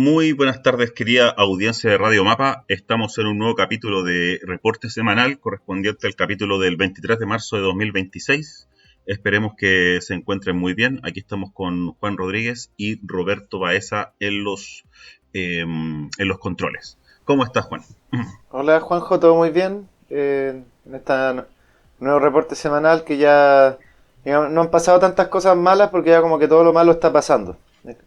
Muy buenas tardes, querida audiencia de Radio Mapa. Estamos en un nuevo capítulo de reporte semanal correspondiente al capítulo del 23 de marzo de 2026. Esperemos que se encuentren muy bien. Aquí estamos con Juan Rodríguez y Roberto Baeza en los controles. ¿Cómo estás, Juan? Hola Juanjo, ¿todo muy bien? En este nuevo reporte semanal que ya digamos, no han pasado tantas cosas malas porque ya como que todo lo malo está pasando.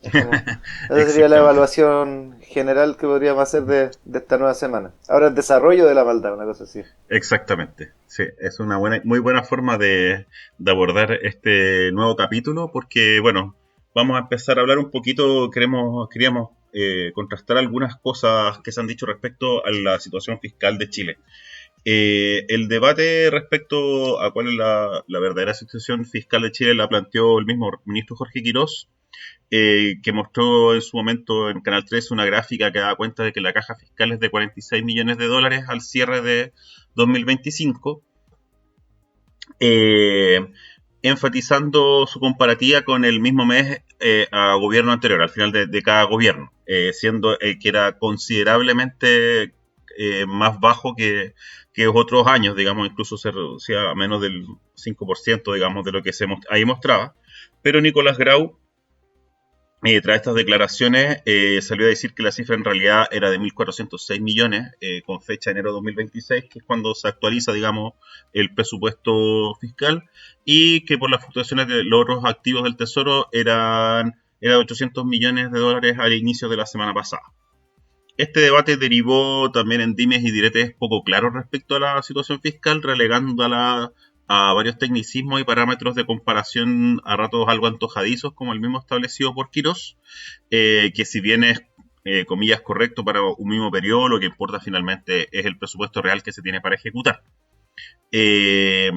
Es como, esa sería la Exactamente. evaluación general que podríamos hacer de esta nueva semana. Ahora el desarrollo de la maldad, una cosa así. Exactamente, sí, es una muy buena forma de abordar este nuevo capítulo porque, bueno, vamos a empezar a hablar un poquito, queríamos contrastar algunas cosas que se han dicho respecto a la situación fiscal de Chile. El debate respecto a cuál es la verdadera situación fiscal de Chile la planteó el mismo ministro Jorge Quirós, que mostró en su momento en Canal 3 una gráfica que da cuenta de que la caja fiscal es de 46 millones de dólares al cierre de 2025, eh, enfatizando su comparativa con el mismo mes a gobierno anterior, al final de cada gobierno, siendo que era considerablemente más bajo que otros años, digamos, incluso se reducía a menos del 5%, digamos, de lo que ahí mostraba. Pero Nicolás Grau, tras estas declaraciones, salió a decir que la cifra en realidad era de 1.406 millones, con fecha enero de 2026, que es cuando se actualiza, digamos, el presupuesto fiscal, y que por las fluctuaciones de los otros activos del Tesoro era 800 millones de dólares al inicio de la semana pasada. Este debate derivó también en dimes y diretes poco claros respecto a la situación fiscal, relegándola a varios tecnicismos y parámetros de comparación a ratos algo antojadizos, como el mismo establecido por Quirós, que si bien es, comillas, correcto para un mismo periodo, lo que importa finalmente es el presupuesto real que se tiene para ejecutar. Eh,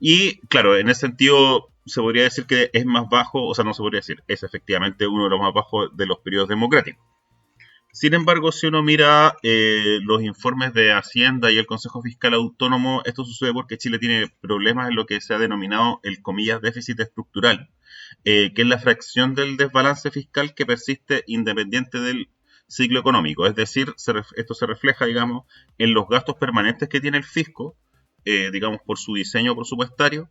y claro, en ese sentido se podría decir que es más bajo, o sea, no se podría decir, es efectivamente uno de los más bajos de los periodos democráticos. Sin embargo, si uno mira los informes de Hacienda y el Consejo Fiscal Autónomo, esto sucede porque Chile tiene problemas en lo que se ha denominado el comillas déficit estructural, que es la fracción del desbalance fiscal que persiste independiente del ciclo económico. Es decir, esto se refleja, digamos, en los gastos permanentes que tiene el fisco, digamos, por su diseño presupuestario,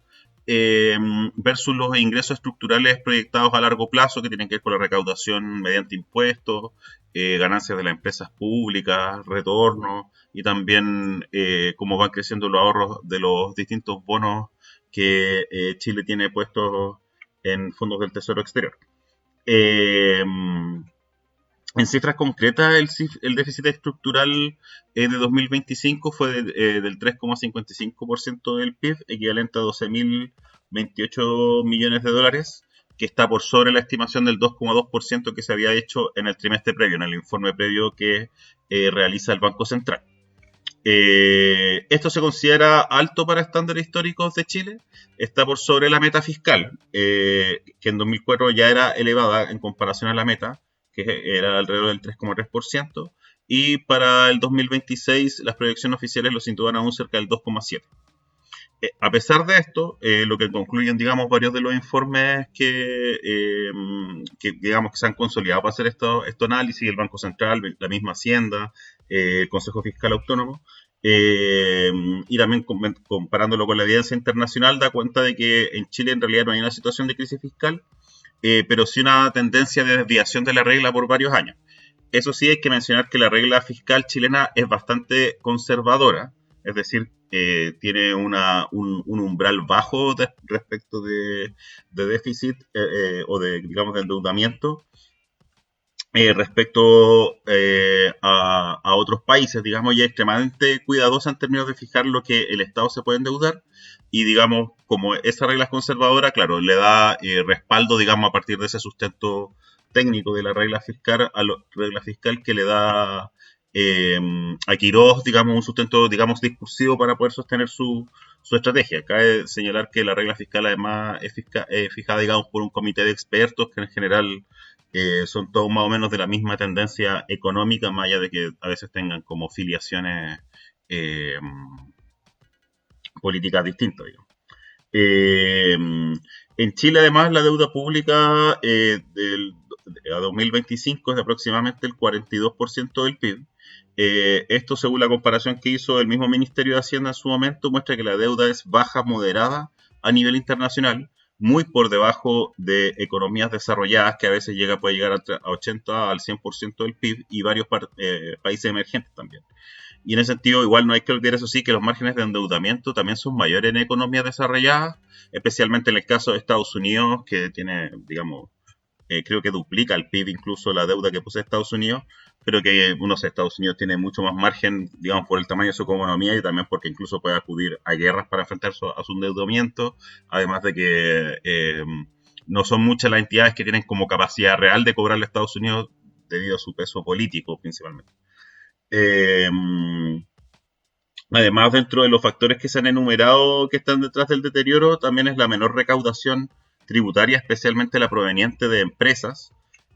eh, versus los ingresos estructurales proyectados a largo plazo que tienen que ver con la recaudación mediante impuestos, ganancias de las empresas públicas, retornos y también cómo van creciendo los ahorros de los distintos bonos que Chile tiene puestos en fondos del Tesoro Exterior. Eh, en cifras concretas, el déficit estructural de 2025 fue del 3,55% del PIB, equivalente a 12.028 millones de dólares, que está por sobre la estimación del 2,2% que se había hecho en el trimestre previo, en el informe previo que realiza el Banco Central. Esto se considera alto para estándares históricos de Chile, está por sobre la meta fiscal, que en 2004 ya era elevada en comparación a la meta, que era alrededor del 3,3%, y para el 2026 las proyecciones oficiales lo sitúan aún cerca del 2,7%. A pesar de esto, lo que concluyen, digamos, varios de los informes digamos, que se han consolidado para hacer esto análisis, el Banco Central, la misma Hacienda, el Consejo Fiscal Autónomo, eh, y también comparándolo con la evidencia internacional, da cuenta de que en Chile en realidad no hay una situación de crisis fiscal, pero sí una tendencia de desviación de la regla por varios años. Eso sí, hay que mencionar que la regla fiscal chilena es bastante conservadora, es decir, tiene un umbral bajo respecto de déficit o de, digamos, de endeudamiento respecto a otros países, digamos, y es extremadamente cuidadosa en términos de fijar lo que el Estado se puede endeudar y, digamos, como esa regla es conservadora, claro, le da respaldo, digamos, a partir de ese sustento técnico de la regla fiscal que le da a Quirós, digamos, un sustento, digamos, discursivo para poder sostener su estrategia. Cabe señalar que la regla fiscal además es fijada, digamos, por un comité de expertos que en general son todos más o menos de la misma tendencia económica, más allá de que a veces tengan como filiaciones eh, políticas distintas, digamos. En Chile, además, la deuda pública a 2025 es de aproximadamente el 42% del PIB. Esto, según la comparación que hizo el mismo Ministerio de Hacienda en su momento, muestra que la deuda es baja moderada a nivel internacional, muy por debajo de economías desarrolladas, que a veces puede llegar a 80 al 100% del PIB, y varios países emergentes también. Y en ese sentido, igual no hay que olvidar, eso sí, que los márgenes de endeudamiento también son mayores en economías desarrolladas, especialmente en el caso de Estados Unidos, que tiene, digamos, creo que duplica el PIB incluso la deuda que posee Estados Unidos, pero que Estados Unidos tiene mucho más margen, digamos, por el tamaño de su economía y también porque incluso puede acudir a guerras para enfrentar a su endeudamiento, además de que no son muchas las entidades que tienen como capacidad real de cobrarle a Estados Unidos debido a su peso político principalmente. Además, dentro de los factores que se han enumerado que están detrás del deterioro, también es la menor recaudación tributaria, especialmente la proveniente de empresas,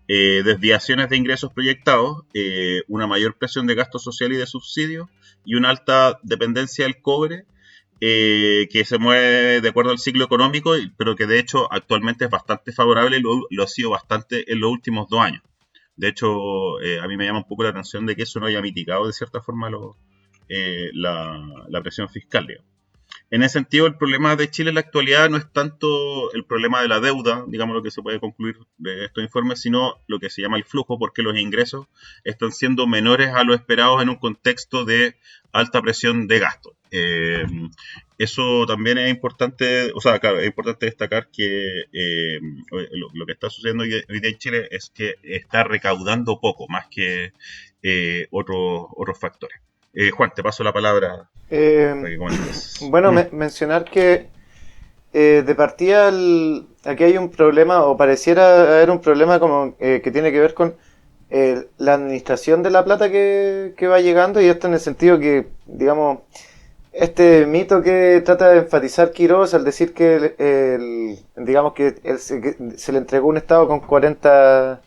desviaciones de ingresos proyectados, una mayor presión de gasto social y de subsidios y una alta dependencia del cobre, que se mueve de acuerdo al ciclo económico, pero que de hecho actualmente es bastante favorable y lo ha sido bastante en los últimos 2 años. De hecho, a mí me llama un poco la atención de que eso no haya mitigado de cierta forma la presión fiscal, digamos. En ese sentido, el problema de Chile en la actualidad no es tanto el problema de la deuda, digamos lo que se puede concluir de estos informes, sino lo que se llama el flujo, porque los ingresos están siendo menores a lo esperado en un contexto de alta presión de gasto. Eso también es importante, o sea, claro, es importante destacar que lo que está sucediendo hoy día en Chile es que está recaudando poco, más que otros factores. Juan, te paso la palabra para que comentes. Bueno, mencionar que de partida aquí hay un problema, o pareciera haber un problema como que tiene que ver con la administración de la plata que va llegando, y esto en el sentido que, digamos, este mito que trata de enfatizar Quirós al decir que digamos que se le entregó un Estado con 40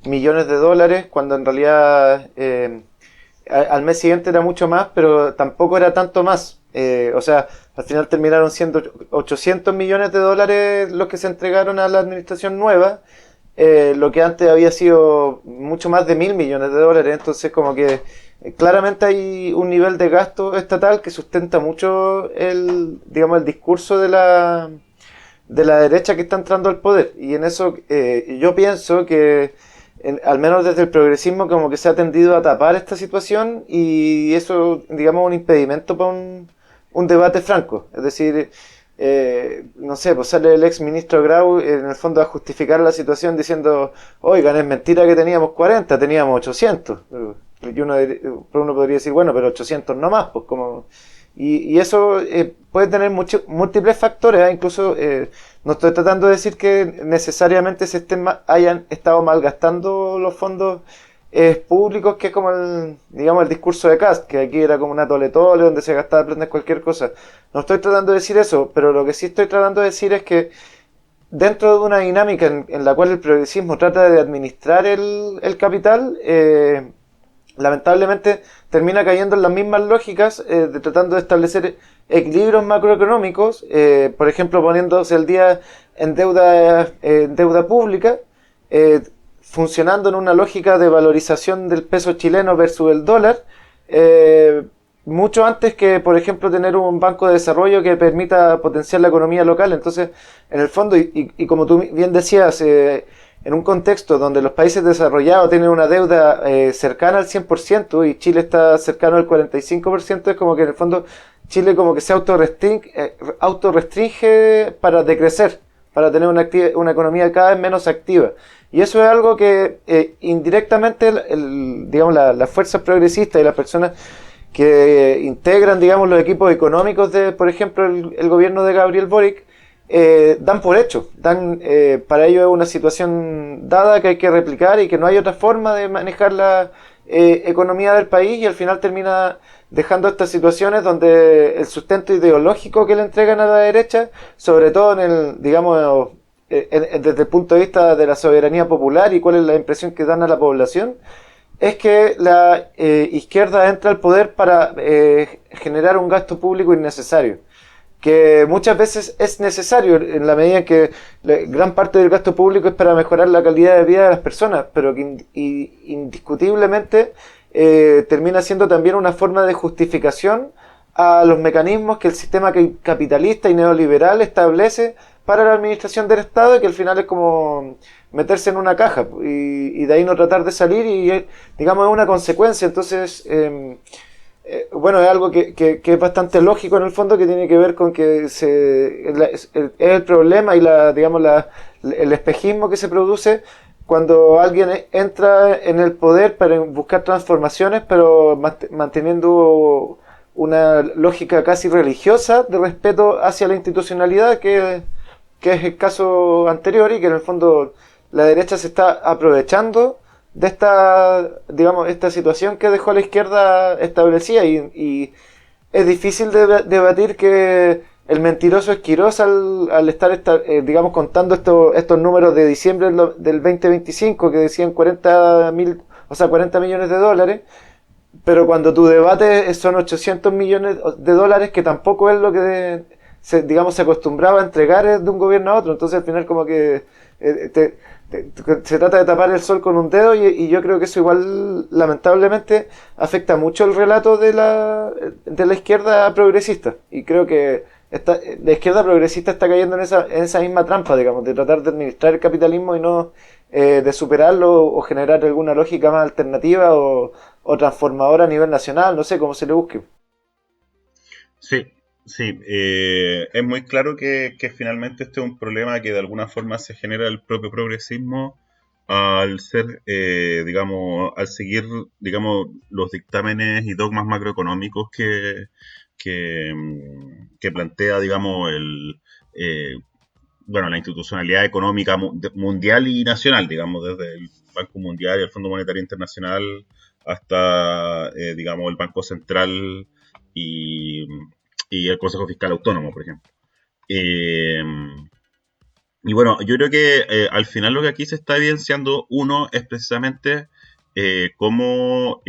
millones de dólares, cuando en realidad al mes siguiente era mucho más, pero tampoco era tanto más. O sea, al final terminaron siendo 800 millones de dólares los que se entregaron a la administración nueva, lo que antes había sido mucho más de 1.000 millones de dólares. Entonces, como que claramente hay un nivel de gasto estatal que sustenta mucho digamos, el discurso de la derecha que está entrando al poder. Y en eso yo pienso que al menos desde el progresismo como que se ha tendido a tapar esta situación, y eso, digamos, un impedimento para un debate franco. Es decir, no sé, pues sale el ex ministro Grau en el fondo a justificar la situación diciendo, oigan, es mentira que teníamos 40, teníamos 800. Y uno podría decir, bueno, pero 800 no más, pues como... Y eso puede tener múltiples factores, incluso no estoy tratando de decir que necesariamente hayan estado malgastando los fondos públicos, que es como digamos, el discurso de Kast, que aquí era como una tole-tole donde se gastaba plata en cualquier cosa. No estoy tratando de decir eso, pero lo que sí estoy tratando de decir es que dentro de una dinámica en la cual el progresismo trata de administrar el capital, lamentablemente termina cayendo en las mismas lógicas de tratando de establecer equilibrios macroeconómicos, por ejemplo poniéndose el día en deuda pública, funcionando en una lógica de valorización del peso chileno versus el dólar, mucho antes que, por ejemplo, tener un banco de desarrollo que permita potenciar la economía local. Entonces, en el fondo, y como tú bien decías, en un contexto donde los países desarrollados tienen una deuda cercana al 100% y Chile está cercano al 45%, es como que en el fondo Chile como que se autorrestringe para decrecer, para tener una economía cada vez menos activa. Y eso es algo que indirectamente digamos, las fuerzas progresistas y las personas que integran, digamos, los equipos económicos de, por ejemplo, el gobierno de Gabriel Boric, dan por hecho, para ellos es una situación dada que hay que replicar y que no hay otra forma de manejar la economía del país, y al final termina dejando estas situaciones donde el sustento ideológico que le entregan a la derecha, sobre todo digamos, desde el punto de vista de la soberanía popular y cuál es la impresión que dan a la población, es que la izquierda entra al poder para generar un gasto público innecesario. que muchas veces es necesario en la medida en que gran parte del gasto público es para mejorar la calidad de vida de las personas, pero que indiscutiblemente termina siendo también una forma de justificación a los mecanismos que el sistema capitalista y neoliberal establece para la administración del Estado, y que al final es como meterse en una caja y de ahí no tratar de salir, y digamos es una consecuencia. Entonces bueno, es algo que es bastante lógico en el fondo, que tiene que ver con que es el problema y digamos el espejismo que se produce cuando alguien entra en el poder para buscar transformaciones, pero manteniendo una lógica casi religiosa de respeto hacia la institucionalidad, que es el caso anterior, y que en el fondo la derecha se está aprovechando de digamos, esta situación que dejó la izquierda establecida, y es difícil debatir que el mentiroso Esquirós, al estar digamos, contando estos números de diciembre del 2025 que decían 40 millones de dólares, pero cuando tu debate son 800 millones de dólares, que tampoco es lo que digamos, se acostumbraba a entregar de un gobierno a otro. Entonces al final como que se trata de tapar el sol con un dedo, y yo creo que eso igual lamentablemente afecta mucho el relato de la izquierda progresista, y creo que la izquierda progresista está cayendo en esa misma trampa, digamos, de tratar de administrar el capitalismo y no de superarlo o generar alguna lógica más alternativa o transformadora a nivel nacional, no sé cómo se le busque. Sí, sí, es muy claro que finalmente este es un problema que de alguna forma se genera el propio progresismo al ser, digamos, al seguir, digamos, los dictámenes y dogmas macroeconómicos que plantea, digamos, bueno, la institucionalidad económica mundial y nacional, digamos, desde el Banco Mundial y el Fondo Monetario Internacional hasta, digamos, el Banco Central y, y el Consejo Fiscal Autónomo, por ejemplo. Eh, y bueno, yo creo que al final lo que aquí se está evidenciando, uno, es precisamente cómo,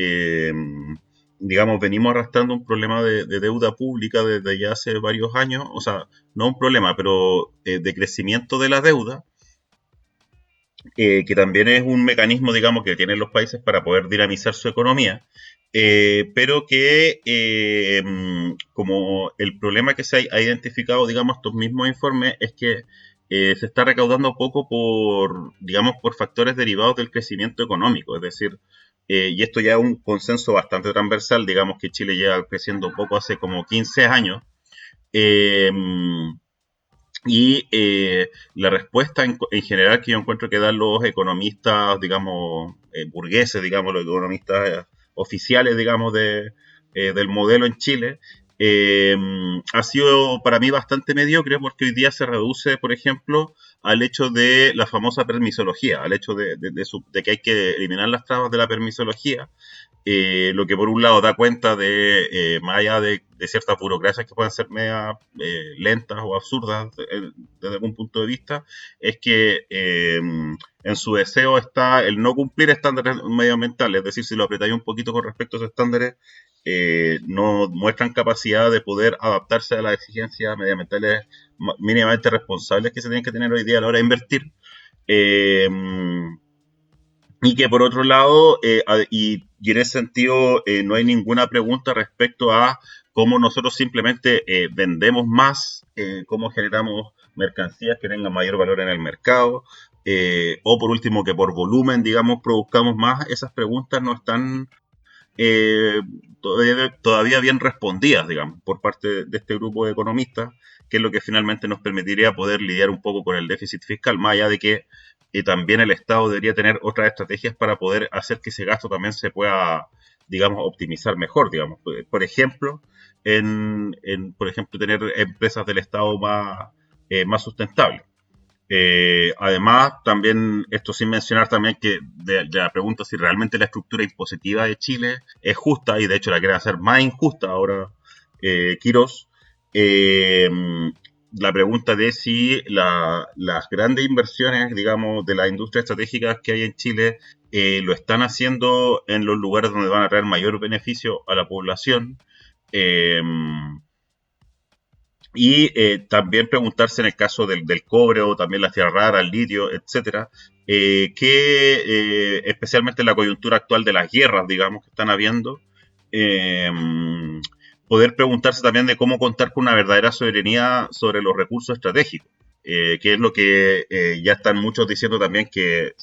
digamos, venimos arrastrando un problema de deuda pública desde ya hace varios años, o sea, no un problema, pero de crecimiento de la deuda, que también es un mecanismo, digamos, que tienen los países para poder dinamizar su economía, pero que como el problema que se ha identificado, digamos, estos mismos informes es que se está recaudando poco por, digamos, por factores derivados del crecimiento económico, es decir, y esto ya es un consenso bastante transversal, digamos que Chile lleva creciendo poco hace como 15 años, eh, y la respuesta en general que yo encuentro que dan los economistas, digamos, burgueses, digamos, los economistas oficiales, digamos, del modelo en Chile, eh, ha sido para mí bastante mediocre, porque hoy día se reduce, por ejemplo, al hecho de la famosa permisología, al hecho de que hay que eliminar las trabas de la permisología, lo que por un lado da cuenta más allá de ciertas burocracias que pueden ser media lentas o absurdas desde algún punto de vista, es que en su deseo está el no cumplir estándares medioambientales, es decir, si lo apretáis un poquito con respecto a esos estándares, no muestran capacidad de poder adaptarse a las exigencias medioambientales mínimamente responsables que se tienen que tener hoy día a la hora de invertir. Eh, y que por otro lado, y en ese sentido, no hay ninguna pregunta respecto a cómo nosotros simplemente vendemos más, cómo generamos mercancías que tengan mayor valor en el mercado, o por último que por volumen, digamos, produzcamos más. Esas preguntas no están eh, todavía bien respondidas, digamos, por parte de este grupo de economistas, que es lo que finalmente nos permitiría poder lidiar un poco con el déficit fiscal, más allá de que también el Estado debería tener otras estrategias para poder hacer que ese gasto también se pueda, digamos, optimizar mejor, digamos. Por ejemplo, por ejemplo, tener empresas del Estado más sustentables. Además, también, esto sin mencionar también que de la pregunta si realmente la estructura impositiva de Chile es justa, y de hecho la quieren hacer más injusta ahora Quirós, eh, la pregunta de si las grandes inversiones, digamos, de las industrias estratégicas que hay en Chile lo están haciendo en los lugares donde van a traer mayor beneficio a la población. Eh, Y también preguntarse en el caso del cobre o también las tierras raras, el litio, etcétera, especialmente en la coyuntura actual de las guerras, digamos, que están habiendo, eh, poder preguntarse también de cómo contar con una verdadera soberanía sobre los recursos estratégicos, que es lo que ya están muchos diciendo también que,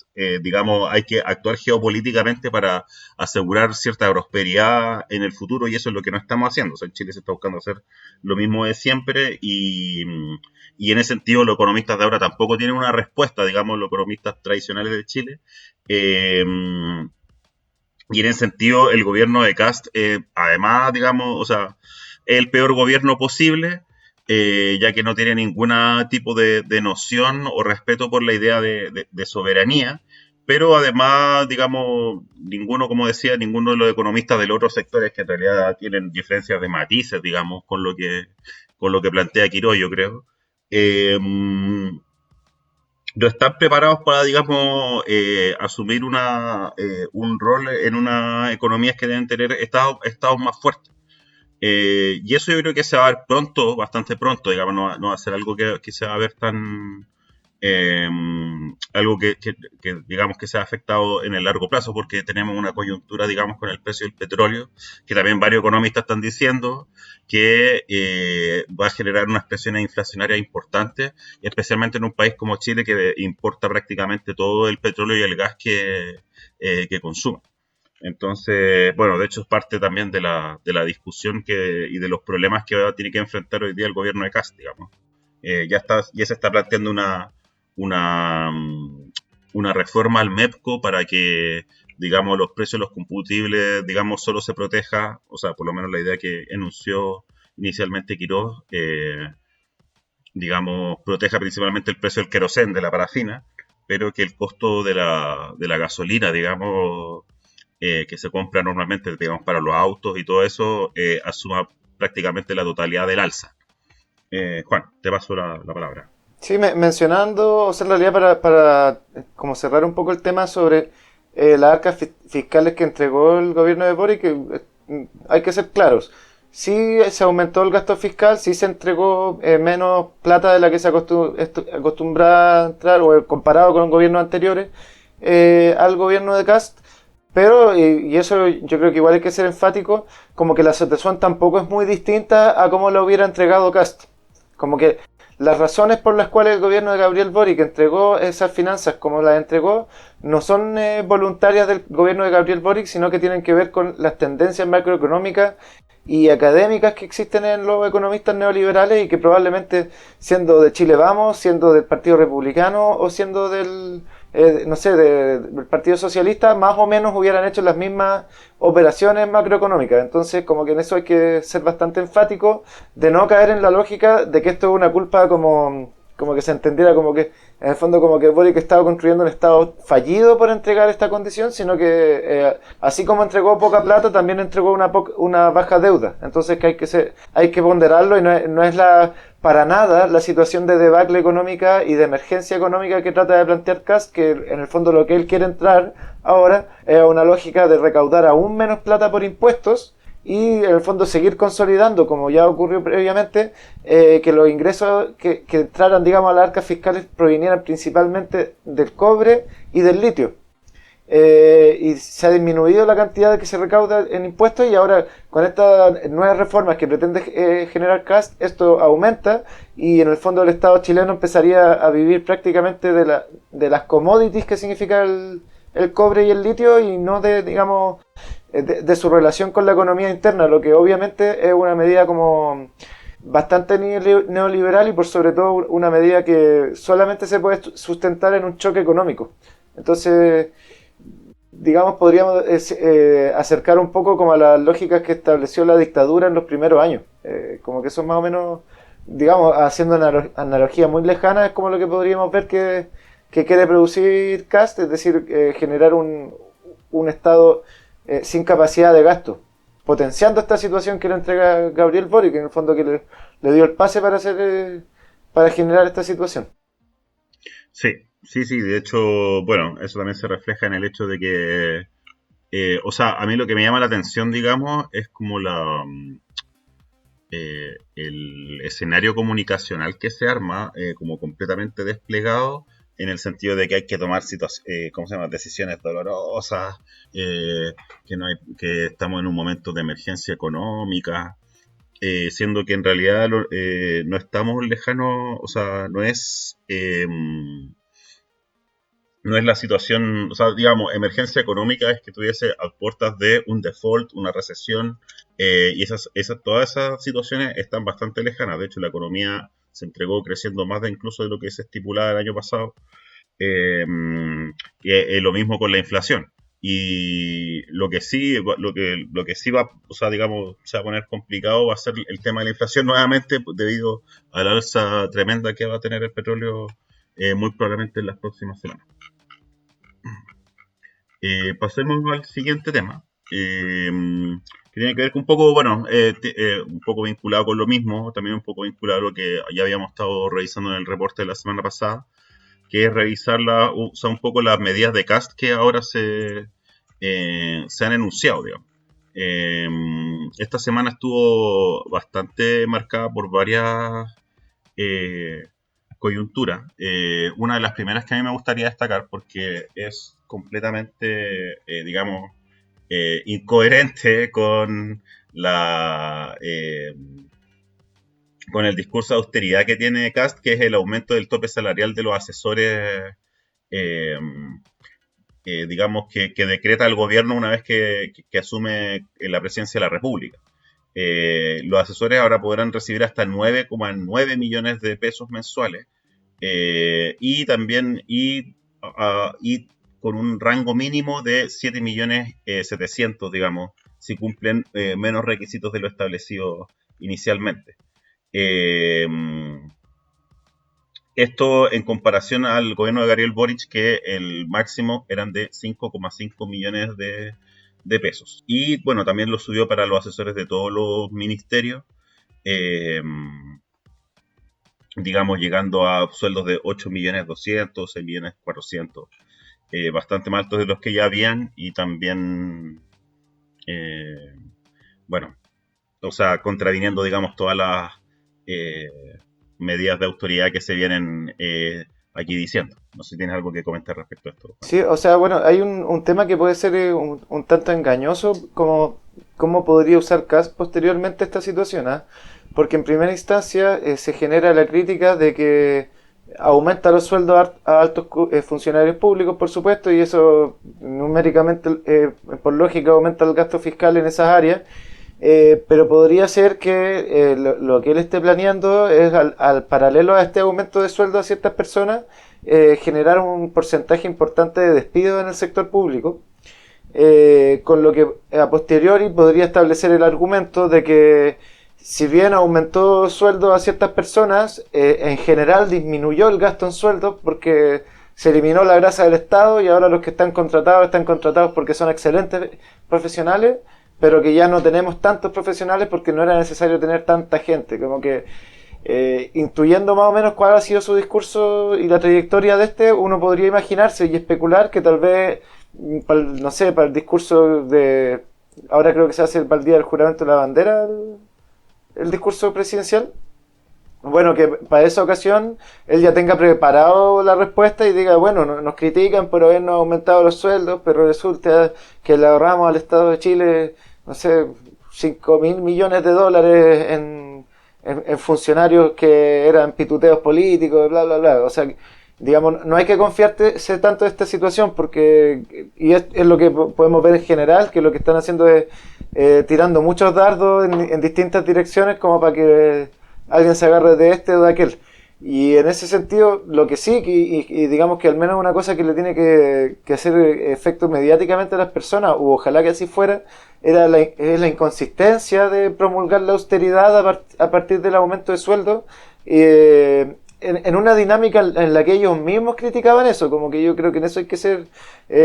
digamos, hay que actuar geopolíticamente para asegurar cierta prosperidad en el futuro y eso es lo que no estamos haciendo. O sea, en Chile se está buscando hacer lo mismo de siempre y en ese sentido los economistas de ahora tampoco tienen una respuesta, digamos, los economistas tradicionales de Chile. Eh, y en ese sentido, el gobierno de Cast, además, digamos, o sea, es el peor gobierno posible, ya que no tiene ningún tipo de noción o respeto por la idea de soberanía, pero además, digamos, ninguno, como decía, ninguno de los economistas de los otros sectores que en realidad tienen diferencias de matices, digamos, con lo que plantea Quiroz, yo creo, eh, no están preparados para, digamos, asumir un rol en una economía que deben tener estados más fuertes. Y eso yo creo que se va a ver pronto, bastante pronto, digamos, no va a ser algo que se va a ver tan, eh, algo digamos que se ha afectado en el largo plazo porque tenemos una coyuntura digamos con el precio del petróleo que también varios economistas están diciendo que va a generar unas presiones inflacionarias importantes especialmente en un país como Chile que importa prácticamente todo el petróleo y el gas que consume. Entonces, bueno, de hecho es parte también de la discusión y de los problemas que tiene que enfrentar hoy día el gobierno de Kast, digamos. Ya se está planteando una, una reforma al MEPCO para que, digamos, los precios de los combustibles, digamos, solo se proteja, o sea, por lo menos la idea que enunció inicialmente Quiroz, digamos, proteja principalmente el precio del querosén, de la parafina, pero que el costo de la gasolina, digamos, que se compra normalmente, digamos, para los autos y todo eso, asuma prácticamente la totalidad del alza. Juan, te paso la palabra. Sí, mencionando, o sea, en realidad como cerrar un poco el tema sobre las arcas fiscales que entregó el gobierno de Boric, que hay que ser claros. Sí se aumentó el gasto fiscal, sí se entregó menos plata de la que se acostumbraba a entrar, o comparado con gobiernos anteriores, al gobierno de Cast. Pero, y eso yo creo que igual hay que ser enfático, como que la situación tampoco es muy distinta a cómo lo hubiera entregado Cast. Como que las razones por las cuales el gobierno de Gabriel Boric entregó esas finanzas como las entregó no son voluntarias del gobierno de Gabriel Boric, sino que tienen que ver con las tendencias macroeconómicas y académicas que existen en los economistas neoliberales y que probablemente siendo de Chile Vamos, siendo del Partido Republicano o siendo no sé, del Partido Socialista, más o menos hubieran hecho las mismas operaciones macroeconómicas. Entonces, como que en eso hay que ser bastante enfático de no caer en la lógica de que esto es una culpa como que se entendiera como que en el fondo como que Boric estaba construyendo un estado fallido por entregar esta condición, sino que así como entregó poca plata, también entregó una baja deuda. Entonces que hay que ponderarlo y no es para nada la situación de debacle económica y de emergencia económica que trata de plantear Kast, que en el fondo lo que él quiere entrar ahora es una lógica de recaudar aún menos plata por impuestos y en el fondo seguir consolidando, como ya ocurrió previamente, que los ingresos que entraran, digamos, a las arcas fiscales provinieran principalmente del cobre y del litio. Y se ha disminuido la cantidad que se recauda en impuestos y ahora con estas nuevas reformas que pretende generar Kast, esto aumenta y en el fondo el Estado chileno empezaría a vivir prácticamente de las commodities que significa el cobre y el litio y no digamos, de su relación con la economía interna, lo que obviamente es una medida como bastante neoliberal y por sobre todo una medida que solamente se puede sustentar en un choque económico. Entonces, digamos, podríamos acercar un poco como a las lógicas que estableció la dictadura en los primeros años. Como que eso más o menos, digamos, haciendo analogía muy lejana, es como lo que podríamos ver que quiere producir Kast, es decir, generar un Estado sin capacidad de gasto, potenciando esta situación que le entrega Gabriel Boric, que en el fondo que le dio el pase para generar esta situación. Sí, sí, de hecho, bueno, eso también se refleja en el hecho de que, o sea, a mí lo que me llama la atención, digamos, es como escenario comunicacional que se arma como completamente desplegado en el sentido de que hay que tomar ¿cómo se llama? Decisiones dolorosas, que, no hay, que estamos en un momento de emergencia económica, siendo que en realidad no estamos lejanos, o sea, no es la situación, o sea, digamos, emergencia económica es que estuviese a puertas de un default, una recesión, y todas esas situaciones están bastante lejanas. De hecho, la economía se entregó creciendo más de incluso de lo que se estipulaba el año pasado. Y lo mismo con la inflación. Y lo que sí va, o sea, digamos, se va a poner complicado va a ser el tema de la inflación nuevamente debido a la alza tremenda que va a tener el petróleo muy probablemente en las próximas semanas. Pasemos al siguiente tema, que tiene que ver con un poco, bueno, un poco vinculado con lo mismo, también un poco vinculado a lo que ya habíamos estado revisando en el reporte de la semana pasada, que es revisar un poco las medidas de Kast que ahora se han enunciado, digamos. Esta semana estuvo bastante marcada por varias coyunturas. Una de las primeras que a mí me gustaría destacar, porque es completamente, digamos, incoherente con el discurso de austeridad que tiene Kast, que es el aumento del tope salarial de los asesores, eh, digamos, que decreta el gobierno una vez que asume la presidencia de la República. Los asesores ahora podrán recibir hasta 9,9 millones de pesos mensuales, y también y con un rango mínimo de 7 millones 700, digamos, si cumplen menos requisitos de lo establecido inicialmente. Esto en comparación al gobierno de Gabriel Boric, que el máximo eran de 5,5 millones de pesos. Y bueno, también lo subió para los asesores de todos los ministerios, digamos, llegando a sueldos de 8 millones 200, 6 millones 400, bastante más altos de los que ya habían, y también, bueno, o sea, contraviniendo, digamos, todas las medidas de autoridad que se vienen aquí diciendo. No sé si tienes algo que comentar respecto a esto, Juan. Sí, o sea, bueno, hay un tema que puede ser un tanto engañoso, como cómo podría usar Kast posteriormente esta situación, ¿ah? Porque en primera instancia se genera la crítica de que aumenta los sueldos a altos funcionarios públicos, por supuesto, y eso numéricamente, por lógica, aumenta el gasto fiscal en esas áreas. Pero podría ser que lo que él esté planeando es al paralelo a este aumento de sueldo a ciertas personas, generar un porcentaje importante de despidos en el sector público, con lo que a posteriori podría establecer el argumento de que si bien aumentó sueldo a ciertas personas, en general disminuyó el gasto en sueldos porque se eliminó la grasa del Estado, y ahora los que están contratados porque son excelentes profesionales, pero que ya no tenemos tantos profesionales porque no era necesario tener tanta gente. Como que intuyendo más o menos cuál ha sido su discurso y la trayectoria de uno podría imaginarse y especular que tal vez, no sé, para el discurso de... Ahora creo que se hace para el día del juramento de la bandera, el discurso presidencial. Bueno, que para esa ocasión él ya tenga preparado la respuesta y diga, bueno, nos critican por habernos aumentado los sueldos, pero resulta que le ahorramos al Estado de Chile, no sé, 5.000 millones de dólares en funcionarios que eran pituteos políticos, bla, bla, bla. O sea, digamos, no hay que confiarse tanto de esta situación porque, y es lo que podemos ver en general, que lo que están haciendo es tirando muchos dardos en distintas direcciones como para que alguien se agarre de este o de aquel. Y en ese sentido, lo que sí, y digamos que al menos una cosa que le tiene que hacer efecto mediáticamente a las personas, o ojalá que así fuera, es la inconsistencia de promulgar la austeridad a partir del aumento de sueldo, en una dinámica en la que ellos mismos criticaban eso. Como que yo creo que en eso hay que ser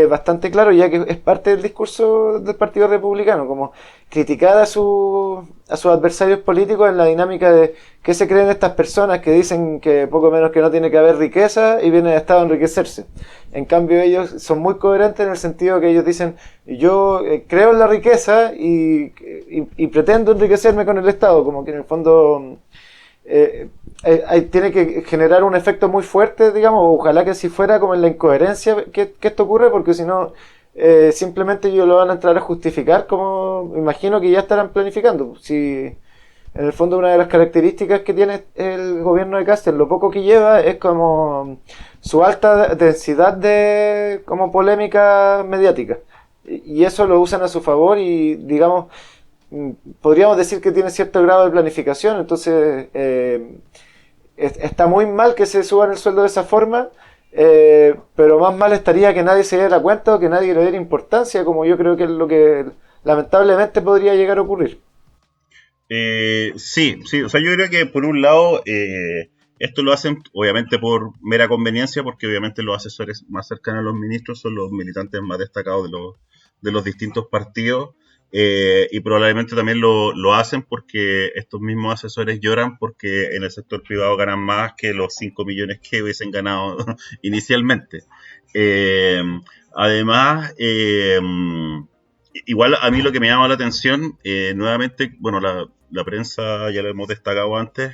bastante claro, ya que es parte del discurso del Partido Republicano, como criticar a sus adversarios políticos en la dinámica de qué se creen estas personas que dicen que poco menos que no tiene que haber riqueza y viene el Estado a enriquecerse. En cambio ellos son muy coherentes en el sentido que ellos dicen, yo creo en la riqueza y pretendo enriquecerme con el Estado, como que en el fondo tiene que generar un efecto muy fuerte, digamos, ojalá que si fuera como en la incoherencia que esto ocurre, porque si no, simplemente ellos lo van a entrar a justificar, como imagino que ya estarán planificando. Si en el fondo una de las características que tiene el gobierno de Castell, lo poco que lleva, es como su alta densidad de como polémica mediática. Y eso lo usan a su favor y, digamos, podríamos decir que tiene cierto grado de planificación. Entonces, está muy mal que se suban el sueldo de esa forma, pero más mal estaría que nadie se diera cuenta o que nadie le diera importancia, como yo creo que es lo que lamentablemente podría llegar a ocurrir. Sí, sí, o sea, yo creo que por un lado esto lo hacen obviamente por mera conveniencia, porque obviamente los asesores más cercanos a los ministros son los militantes más destacados de los distintos partidos, y probablemente también lo hacen porque estos mismos asesores lloran porque en el sector privado ganan más que los 5 millones que hubiesen ganado inicialmente. Eh, Además, igual a mí lo que me llama la atención, nuevamente, bueno, la prensa, ya lo hemos destacado antes,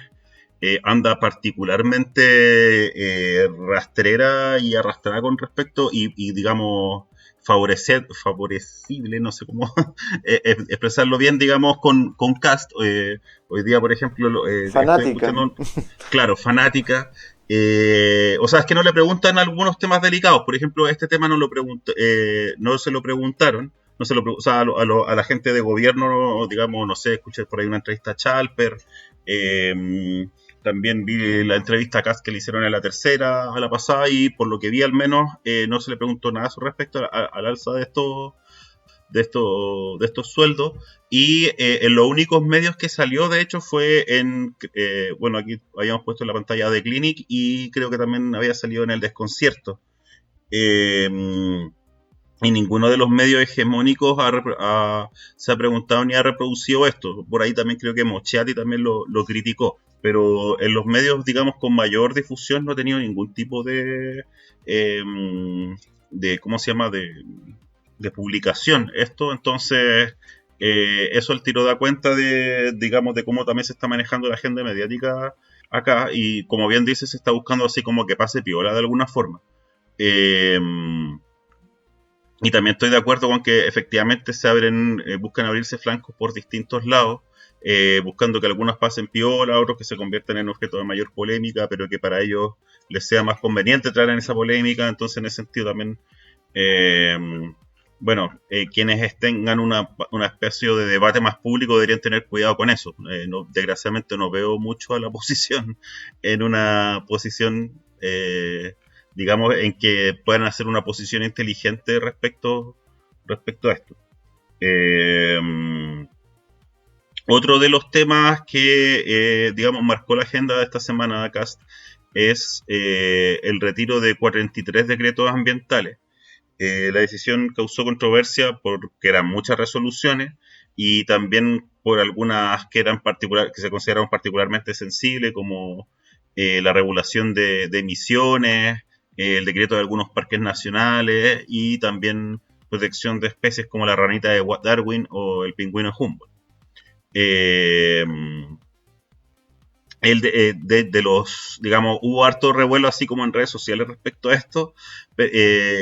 anda particularmente rastrera y arrastrada con respecto y digamos, favorecible, no sé cómo expresarlo bien, digamos, con Cast. Hoy día, por ejemplo, estoy Fanática. escuchando, claro, fanática. O sea, es que no le preguntan algunos temas delicados. Por ejemplo, este tema no se lo preguntaron. No se lo, o sea, a la gente de gobierno, digamos, no sé, escuché por ahí una entrevista a Chalper, también vi la entrevista a Kass que le hicieron en la tercera, a la pasada, y por lo que vi al menos, no se le preguntó nada su respecto al alza de estos sueldos. Y en los únicos medios que salió, de hecho, fue bueno, aquí habíamos puesto en la pantalla de Clinic y creo que también había salido en el Desconcierto. Eh, y ninguno de los medios hegemónicos se ha preguntado ni ha reproducido esto. Por ahí también creo que Moschetti también lo criticó. Pero en los medios, digamos, con mayor difusión no ha tenido ningún tipo eh, ¿cómo se llama? De publicación. Esto, entonces, eso el tiro da cuenta digamos, de cómo también se está manejando la agenda mediática acá. Y como bien dice, se está buscando así como que pase piola de alguna forma. Eh, y también estoy de acuerdo con que efectivamente buscan abrirse flancos por distintos lados, buscando que algunos pasen piola, otros que se conviertan en objeto de mayor polémica, pero que para ellos les sea más conveniente traer en esa polémica. Entonces, en ese sentido también, eh, bueno, quienes tengan una especie de debate más público deberían tener cuidado con eso. Desgraciadamente no veo mucho a la oposición en una posición digamos, en que puedan hacer una posición inteligente respecto a esto. Eh, Otro de los temas que, digamos, marcó la agenda de esta semana de Cast es el retiro de 43 decretos ambientales. La decisión causó controversia porque eran muchas resoluciones y también por algunas que se consideraron particularmente sensibles, como la regulación de emisiones, el decreto de algunos parques nacionales y también protección de especies como la ranita de Darwin o el pingüino Humboldt. Eh, digamos, hubo harto revuelo así como en redes sociales respecto a esto,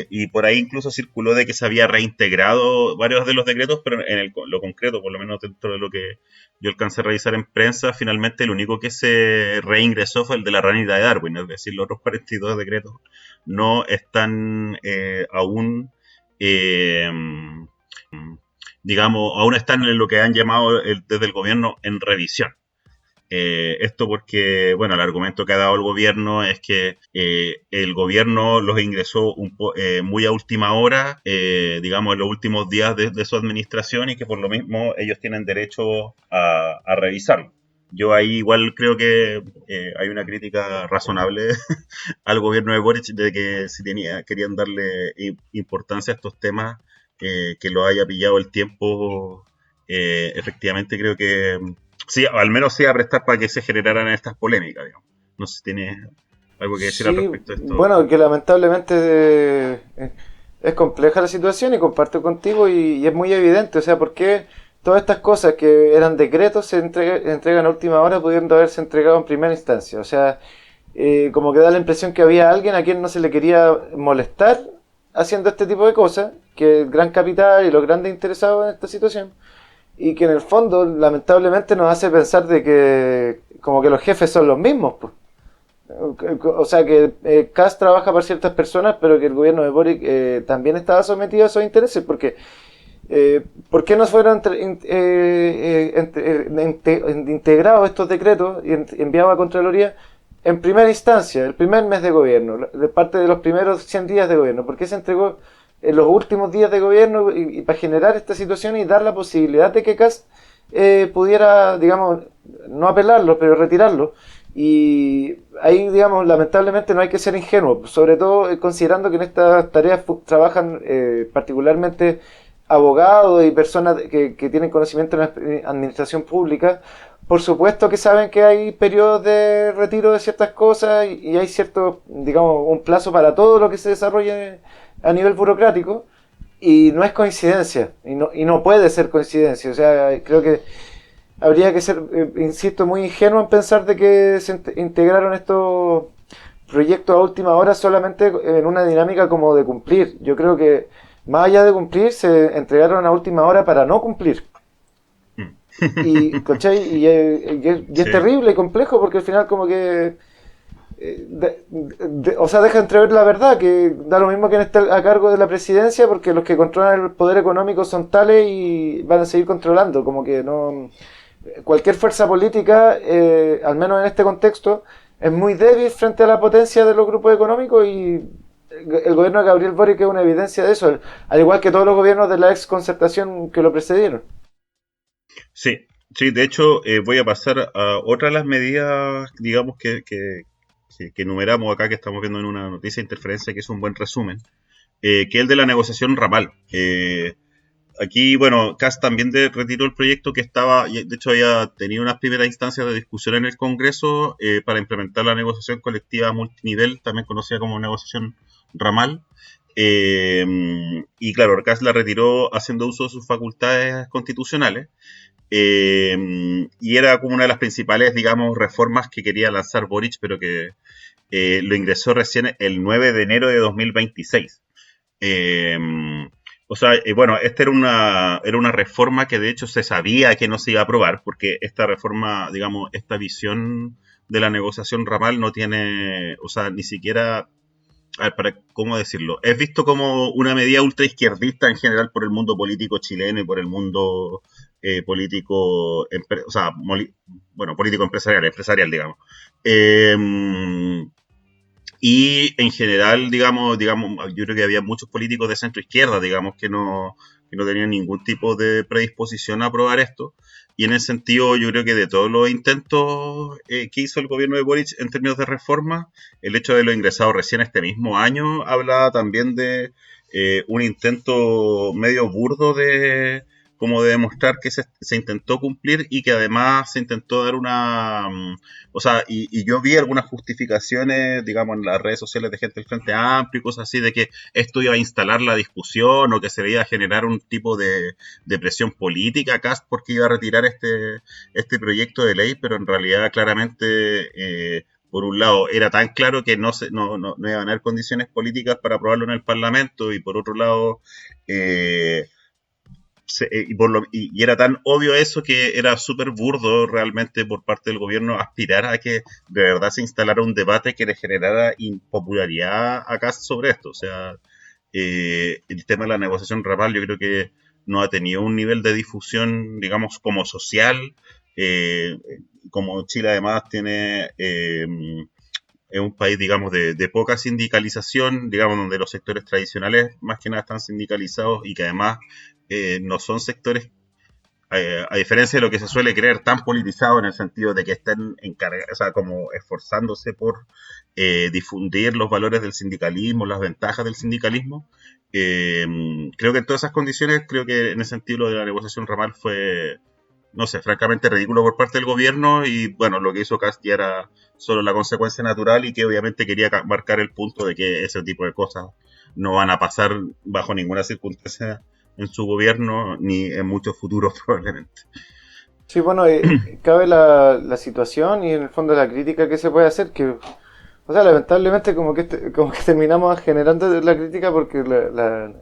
y por ahí incluso circuló de que se había reintegrado varios de los decretos, pero lo concreto, por lo menos dentro de lo que yo alcancé a revisar en prensa, finalmente el único que se reingresó fue el de la ranita de Darwin, es decir, los otros 42 decretos no están aún, eh, digamos, aún están en lo que han llamado desde el gobierno en revisión. Esto porque, bueno, el argumento que ha dado el gobierno es que el gobierno los ingresó muy a última hora, digamos, en los últimos días de su administración, y que por lo mismo ellos tienen derecho a revisarlo. Yo ahí igual creo que hay una crítica razonable al gobierno de Boric de que si querían darle importancia a estos temas, que lo haya pillado el tiempo, efectivamente creo que sí, al menos se iba a prestar para que se generaran estas polémicas, digamos. No sé si tienes algo que decir al Sí, respecto de esto. bueno, que lamentablemente es compleja la situación y comparto contigo y es muy evidente, o sea, ¿por qué todas estas cosas que eran decretos entregan a última hora, pudiendo haberse entregado en primera instancia. O sea, como que da la impresión que había alguien a quien no se le quería molestar haciendo este tipo de cosas, que el gran capital y los grandes interesados en esta situación, y que en el fondo lamentablemente nos hace pensar de que como que los jefes son los mismos, pues. O sea que Kast trabaja para ciertas personas, pero que el gobierno de Boric también estaba sometido a esos intereses, porque ¿por qué no fueron integrados estos decretos y enviados a Contraloría en primera instancia, el primer mes de gobierno, de parte de los primeros 100 días de gobierno? ¿Por qué se entregó en los últimos días de gobierno y para generar esta situación y dar la posibilidad de que Kast pudiera, digamos, no apelarlo, pero retirarlo? Y ahí, digamos, lamentablemente no hay que ser ingenuo, sobre todo considerando que en estas tareas trabajan particularmente abogados y personas que tienen conocimiento en la administración pública. Por supuesto que saben que hay periodos de retiro de ciertas cosas y hay cierto, digamos, un plazo para todo lo que se desarrolle a nivel burocrático, y no es coincidencia, y no puede ser coincidencia. O sea, creo que habría que ser, insisto, muy ingenuo en pensar de que se integraron estos proyectos a última hora solamente en una dinámica como de cumplir. Yo creo que más allá de cumplir, se entregaron a última hora para no cumplir. Y, ¿cachai? Y es terrible y complejo, porque al final como que o sea, deja entrever la verdad, que da lo mismo quien esté a cargo de la presidencia, porque los que controlan el poder económico son tales y van a seguir controlando. Como que no, cualquier fuerza política, al menos en este contexto, es muy débil frente a la potencia de los grupos económicos, y el gobierno de Gabriel Boric es una evidencia de eso, al igual que todos los gobiernos de la ex concertación que lo precedieron. Sí, sí, de hecho voy a pasar a otra de las medidas, digamos, que enumeramos acá, que estamos viendo en una noticia de Interferencia, que es un buen resumen, que es el de la negociación ramal. Aquí, bueno, Kast también retiró el proyecto que estaba, de hecho había tenido unas primeras instancias de discusión en el Congreso para implementar la negociación colectiva multinivel, también conocida como negociación ramal. Y claro, Kast la retiró haciendo uso de sus facultades constitucionales. Y era como una de las principales, digamos, reformas que quería lanzar Boric, pero que lo ingresó recién el 9 de enero de 2026. O sea, bueno, esta era una reforma que de hecho se sabía que no se iba a aprobar, porque esta reforma, digamos, esta visión de la negociación ramal no tiene, o sea, ni siquiera, a ver, ¿cómo decirlo? Es visto como una medida ultraizquierdista en general por el mundo político chileno y por el mundo político, o sea, bueno, político empresarial, digamos. Y en general, digamos, yo creo que había muchos políticos de centro izquierda, digamos, que no tenían ningún tipo de predisposición a aprobar esto. Y en ese sentido, yo creo que de todos los intentos que hizo el gobierno de Boric en términos de reforma, el hecho de lo ingresado recién este mismo año habla también de un intento medio burdo de como de demostrar que se intentó cumplir y que además se intentó dar una... O sea, y yo vi algunas justificaciones, digamos, en las redes sociales de gente del Frente Amplio y cosas así, de que esto iba a instalar la discusión o que se le iba a generar un tipo de presión política a Kast porque iba a retirar este proyecto de ley, pero en realidad claramente... por un lado, era tan claro que no iban a haber condiciones políticas para aprobarlo en el Parlamento, y por otro lado, y era tan obvio eso que era súper burdo realmente por parte del gobierno aspirar a que de verdad se instalara un debate que le generara impopularidad acá sobre esto. O sea, el tema de la negociación ramal yo creo que no ha tenido un nivel de difusión, digamos, como social. Como Chile además tiene... es un país, digamos, de poca sindicalización, digamos, donde los sectores tradicionales más que nada están sindicalizados y que además no son sectores, a diferencia de lo que se suele creer, tan politizados en el sentido de que estén encargados, o sea, como esforzándose por difundir los valores del sindicalismo, las ventajas del sindicalismo. Creo que en todas esas condiciones, creo que en ese sentido lo de la negociación ramal fue, no sé, francamente ridículo por parte del gobierno, y bueno, lo que hizo Kast ya era solo la consecuencia natural, y que obviamente quería marcar el punto de que ese tipo de cosas no van a pasar bajo ninguna circunstancia en su gobierno ni en muchos futuros probablemente. Sí, bueno, cabe la situación y en el fondo la crítica que se puede hacer, que, o sea, lamentablemente como que, como que terminamos generando la crítica porque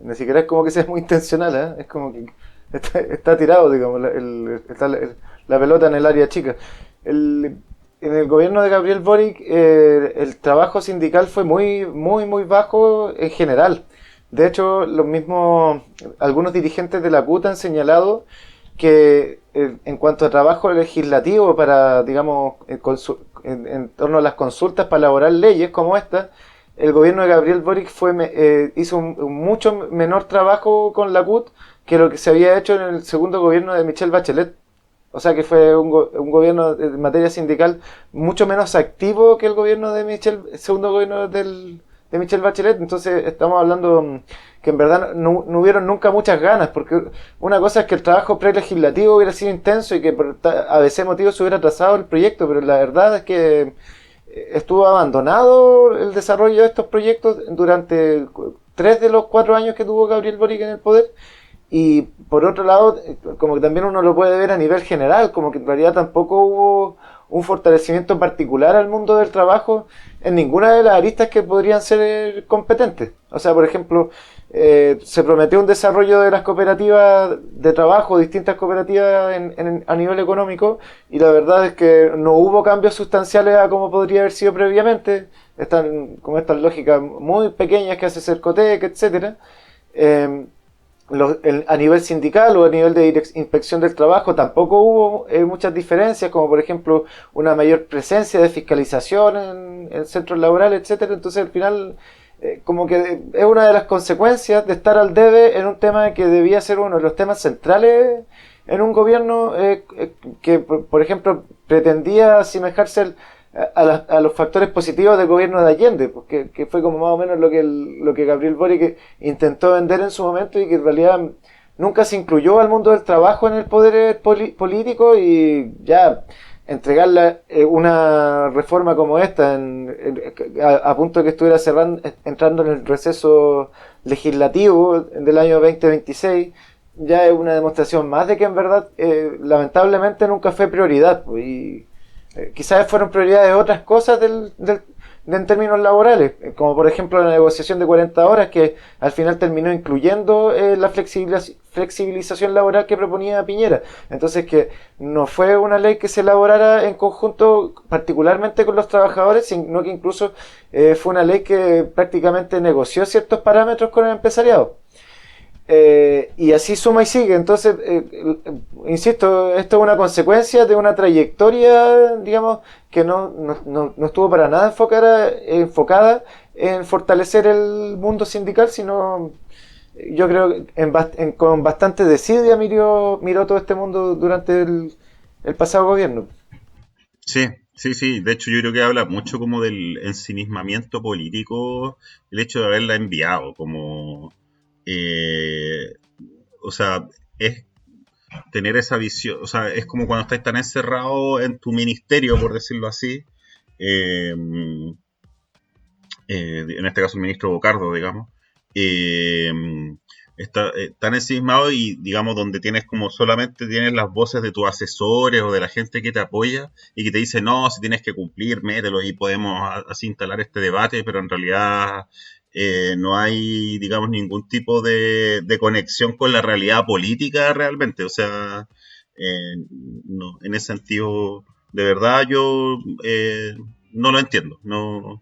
ni siquiera es como que sea muy intencional, ¿eh? Es como que está tirado, digamos, está la pelota en el área chica. El, en el gobierno de Gabriel Boric el trabajo sindical fue muy bajo en general. De hecho, los mismos, algunos dirigentes de la CUT han señalado que en cuanto a trabajo legislativo para, digamos, en torno a las consultas para elaborar leyes como esta, el gobierno de Gabriel Boric hizo un mucho menor trabajo con la CUT que lo que se había hecho en el segundo gobierno de Michelle Bachelet. O sea que fue un gobierno en materia sindical mucho menos activo que el gobierno de Michelle, el segundo gobierno de Michelle Bachelet. Entonces estamos hablando que en verdad no hubieron nunca muchas ganas, porque una cosa es que el trabajo prelegislativo hubiera sido intenso y que por a veces motivos se hubiera atrasado el proyecto, pero la verdad es que estuvo abandonado el desarrollo de estos proyectos durante 3 de los 4 años que tuvo Gabriel Boric en el poder. Y por otro lado, como que también uno lo puede ver a nivel general, como que en realidad tampoco hubo un fortalecimiento particular al mundo del trabajo en ninguna de las aristas que podrían ser competentes. O sea, por ejemplo, se prometió un desarrollo de las cooperativas de trabajo, distintas cooperativas a nivel económico, y la verdad es que no hubo cambios sustanciales a como podría haber sido previamente. Están como estas lógicas muy pequeñas que hace Cercotec, etcétera. Eh, a nivel sindical o a nivel de inspección del trabajo tampoco hubo muchas diferencias, como por ejemplo una mayor presencia de fiscalización en centros laborales, etcétera. Entonces al final como que es una de las consecuencias de estar al debe en un tema que debía ser uno de los temas centrales en un gobierno que por ejemplo pretendía asemejarse a los factores positivos del gobierno de Allende, porque que fue como más o menos lo que Gabriel Boric intentó vender en su momento y que en realidad nunca se incluyó al mundo del trabajo en el poder político. Y ya entregarle una reforma como esta a punto de que estuviera entrando en el receso legislativo del año 2026 ya es una demostración más de que en verdad lamentablemente nunca fue prioridad, pues. Y quizás fueron prioridades otras cosas en términos laborales, como por ejemplo la negociación de 40 horas, que al final terminó incluyendo la flexibilización laboral que proponía Piñera. Entonces, que no fue una ley que se elaborara en conjunto, particularmente con los trabajadores, sino que incluso fue una ley que prácticamente negoció ciertos parámetros con el empresariado. Y así suma y sigue. Entonces, insisto, esto es una consecuencia de una trayectoria, digamos, que no estuvo para nada enfocada en fortalecer el mundo sindical, sino yo creo que con bastante desidia miró todo este mundo durante el pasado gobierno. Sí, sí. De hecho, yo creo que habla mucho como del ensimismamiento político, el hecho de haberla enviado, como, eh, o sea, es tener esa visión, o sea, es como cuando estás tan encerrado en tu ministerio, por decirlo así, eh, en este caso el ministro Bocardo, digamos, eh, está tan ensimismado y, digamos, donde tienes como solamente tienes las voces de tus asesores o de la gente que te apoya y que te dice, no, si tienes que cumplir, mételo y podemos así instalar este debate, pero en realidad no hay, digamos, ningún tipo de conexión con la realidad política realmente. O sea, no, en ese sentido, de verdad yo no lo entiendo. No,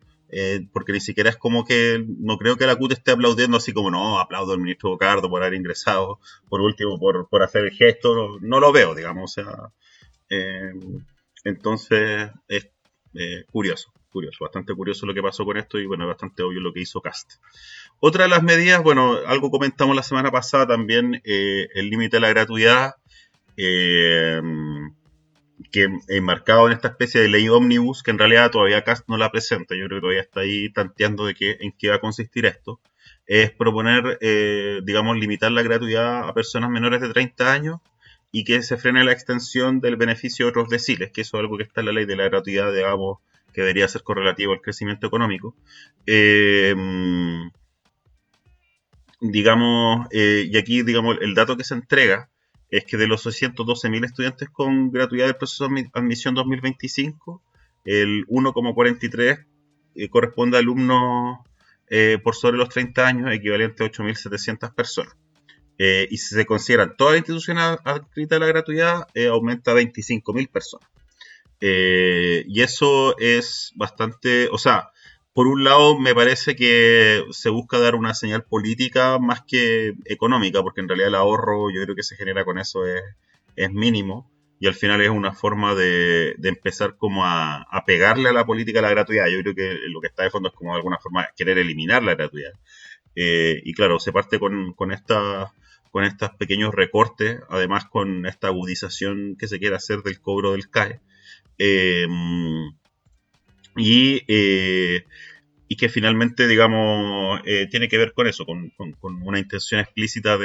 porque ni siquiera es como que no creo que la CUT esté aplaudiendo así como no, aplaudo al ministro Bocardo por haber ingresado, por último por hacer el gesto, no lo veo, digamos, o sea, eh, entonces es curioso, bastante curioso lo que pasó con esto y bueno, bastante obvio lo que hizo Cast. Otra de las medidas, bueno, algo comentamos la semana pasada también, el límite de la gratuidad, eh, que enmarcado en esta especie de ley ómnibus, que en realidad todavía Cast no la presenta, yo creo que todavía está ahí tanteando de en qué va a consistir esto, es proponer, digamos, limitar la gratuidad a personas menores de 30 años y que se frene la extensión del beneficio de otros deciles, que eso es algo que está en la ley de la gratuidad, digamos, que debería ser correlativo al crecimiento económico. digamos, y aquí, digamos, el dato que se entrega es que de los 612.000 estudiantes con gratuidad del proceso de admisión 2025, el 1,43 corresponde a alumnos por sobre los 30 años, equivalente a 8.700 personas. Y si se consideran todas las instituciones adscritas a la gratuidad, aumenta a 25.000 personas. Y eso es bastante, o sea, por un lado me parece que se busca dar una señal política más que económica, porque en realidad el ahorro yo creo que se genera con eso es mínimo, y al final es una forma de empezar como a pegarle a la política la gratuidad. Yo creo que lo que está de fondo es como de alguna forma querer eliminar la gratuidad. Y claro, se parte con estos pequeños recortes, además con esta agudización que se quiere hacer del cobro del CAE. Eh, y, eh, y que finalmente, digamos, tiene que ver con eso, con una intención explícita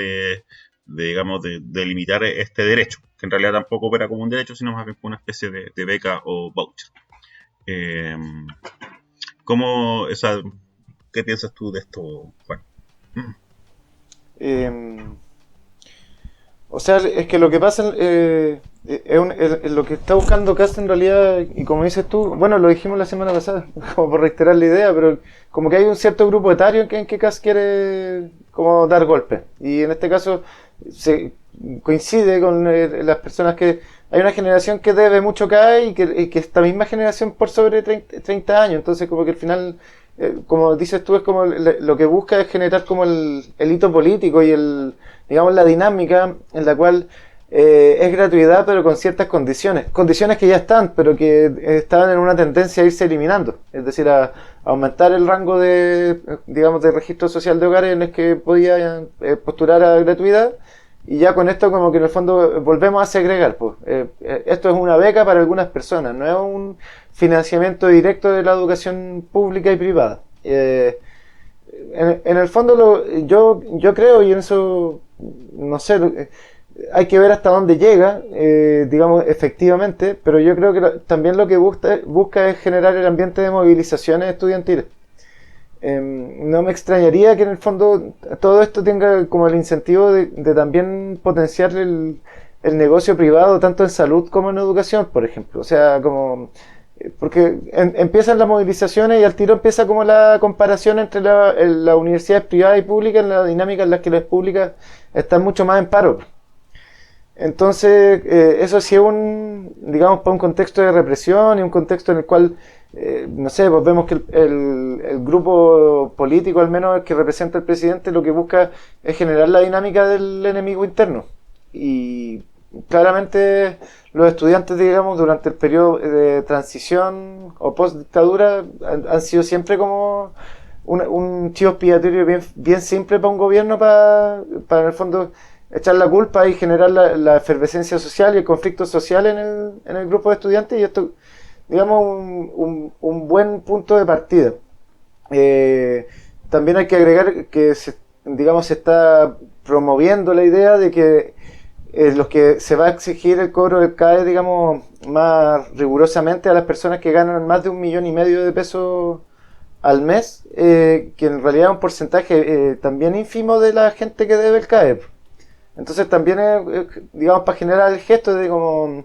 digamos, de limitar este derecho, que en realidad tampoco opera como un derecho, sino más bien como una especie de beca o voucher. Eh, ¿Cómo, o sea, qué piensas tú de esto, Juan? Em, O sea, es que lo que pasa es lo que está buscando Kast en realidad, y como dices tú, bueno, lo dijimos la semana pasada, como por reiterar la idea, pero como que hay un cierto grupo etario en que Kast quiere como dar golpes. Y en este caso se coincide con las personas que... Hay una generación que debe mucho CAE y que esta misma generación por sobre 30 años, entonces como que al final, como dices tú, es como lo que busca es generar como el hito político y digamos, la dinámica en la cual es gratuidad pero con ciertas condiciones que ya están, pero que estaban en una tendencia a irse eliminando, es decir, a aumentar el rango digamos, de registro social de hogares en los que podía postular a gratuidad. Y ya con esto como que en el fondo volvemos a segregar. Pues. Esto es una beca para algunas personas, no es un financiamiento directo de la educación pública y privada. En el fondo yo creo, y en eso no sé, hay que ver hasta dónde llega, digamos, efectivamente, pero yo creo que también lo que busca es generar el ambiente de movilizaciones estudiantiles. No me extrañaría que en el fondo todo esto tenga como el incentivo de también potenciar el negocio privado tanto en salud como en educación, por ejemplo. O sea, como porque empiezan las movilizaciones y al tiro empieza como la comparación entre las universidades privadas y públicas en la dinámica en la que las públicas están mucho más en paro. Entonces, eso sí es digamos, para un contexto de represión y un contexto en el cual, no sé, pues vemos que el grupo político, al menos el que representa al presidente, lo que busca es generar la dinámica del enemigo interno. Y claramente los estudiantes, digamos, durante el periodo de transición o post-dictadura han sido siempre como un chivo expiatorio bien simple para un gobierno para en el fondo echar la culpa y generar la efervescencia social y el conflicto social en el grupo de estudiantes, y esto, digamos, un buen punto de partida. También hay que agregar que digamos, se está promoviendo la idea de que los que se va a exigir el cobro del CAE, digamos, más rigurosamente a las personas que ganan más de 1,5 millones de pesos al mes, que en realidad es un porcentaje también ínfimo de la gente que debe el CAE. Entonces también es, digamos, para generar el gesto de como,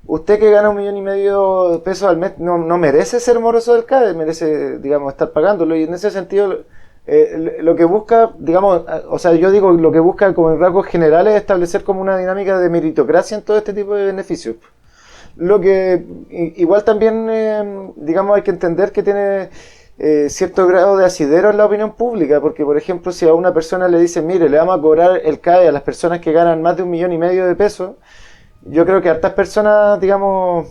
usted que gana 1,5 millones de pesos al mes no merece ser moroso del CAE, merece, digamos, estar pagándolo. Y en ese sentido, lo que busca, digamos, o sea, yo digo, lo que busca como en rasgos generales es establecer como una dinámica de meritocracia en todo este tipo de beneficios. Lo que igual también, digamos, hay que entender que tiene cierto grado de asidero en la opinión pública, porque por ejemplo si a una persona le dicen, mire, le vamos a cobrar el CAE a las personas que ganan más de 1,5 millones de pesos, yo creo que hartas personas, digamos,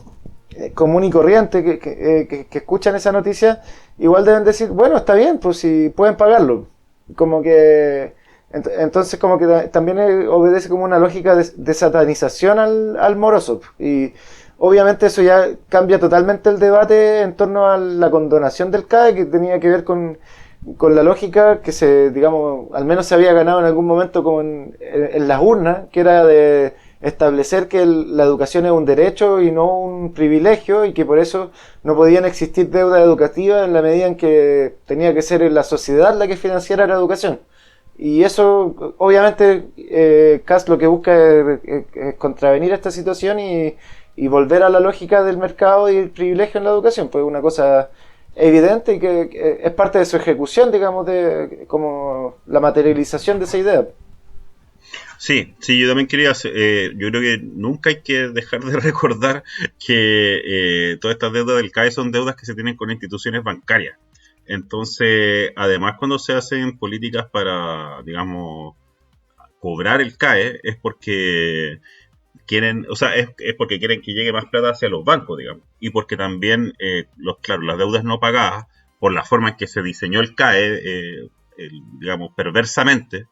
común y corriente que escuchan esa noticia, igual deben decir, bueno, está bien, pues si pueden pagarlo. Como que entonces como que también obedece como una lógica de satanización al moroso. Y obviamente eso ya cambia totalmente el debate en torno a la condonación del CAE, que tenía que ver con la lógica que digamos, al menos se había ganado en algún momento como en las urnas, que era de establecer que la educación es un derecho y no un privilegio, y que por eso no podían existir deuda educativa en la medida en que tenía que ser la sociedad la que financiara la educación. Y eso, obviamente, Kast lo que busca es contravenir esta situación y volver a la lógica del mercado y el privilegio en la educación, pues una cosa evidente y que es parte de su ejecución, digamos, de como la materialización de esa idea. Sí, sí, yo también quería, yo creo que nunca hay que dejar de recordar que todas estas deudas del CAE son deudas que se tienen con instituciones bancarias. Entonces, además cuando se hacen políticas para, digamos, cobrar el CAE, es porque quieren, o sea, es porque quieren que llegue más plata hacia los bancos, digamos. Y porque también, claro, las deudas no pagadas, por la forma en que se diseñó el CAE, digamos, perversamente,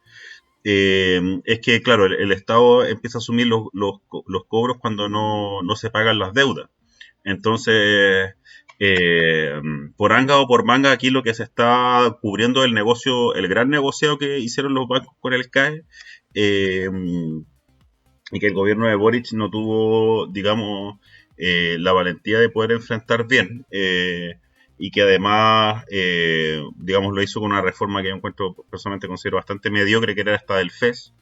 es que, claro, el Estado empieza a asumir los cobros cuando no se pagan las deudas. Entonces, eh, por anga o por manga, aquí lo que se está cubriendo el negocio, el gran negociado que hicieron los bancos con el CAE, eh, y que el gobierno de Boric no tuvo, digamos, la valentía de poder enfrentar bien. Y que además, digamos, lo hizo con una reforma que yo encuentro, personalmente considero bastante mediocre, que era esta del FES,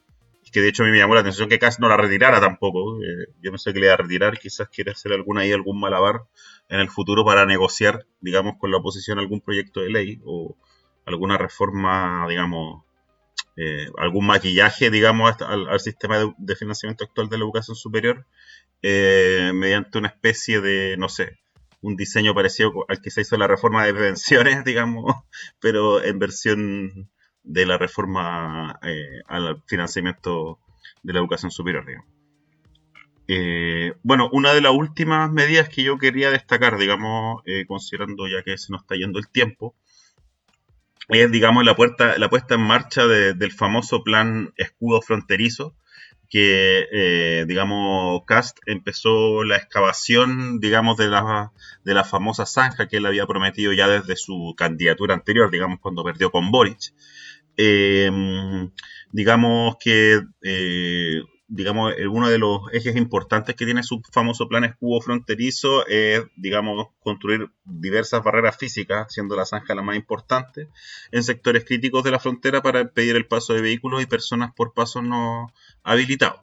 y que de hecho a mí me llamó la atención que Kass no la retirara tampoco. Yo pensé que le iba a retirar, quizás quiere hacer algún malabar en el futuro para negociar, digamos, con la oposición algún proyecto de ley o alguna reforma, digamos, algún maquillaje, digamos, al sistema de financiamiento actual de la educación superior, mediante una especie de, no sé, un diseño parecido al que se hizo la reforma de pensiones, digamos, pero en versión de la reforma al financiamiento de la educación superior, digamos. Bueno, una de las últimas medidas que yo quería destacar, digamos, considerando ya que se nos está yendo el tiempo, es, digamos, la puesta en marcha del famoso plan escudo fronterizo, que, digamos, Kast empezó la excavación, digamos, de la famosa zanja que él había prometido ya desde su candidatura anterior, digamos, cuando perdió con Boric. Eh, digamos que, digamos, uno de los ejes importantes que tiene su famoso plan escudo fronterizo es, digamos, construir diversas barreras físicas, siendo la zanja la más importante, en sectores críticos de la frontera para impedir el paso de vehículos y personas por pasos no habilitados.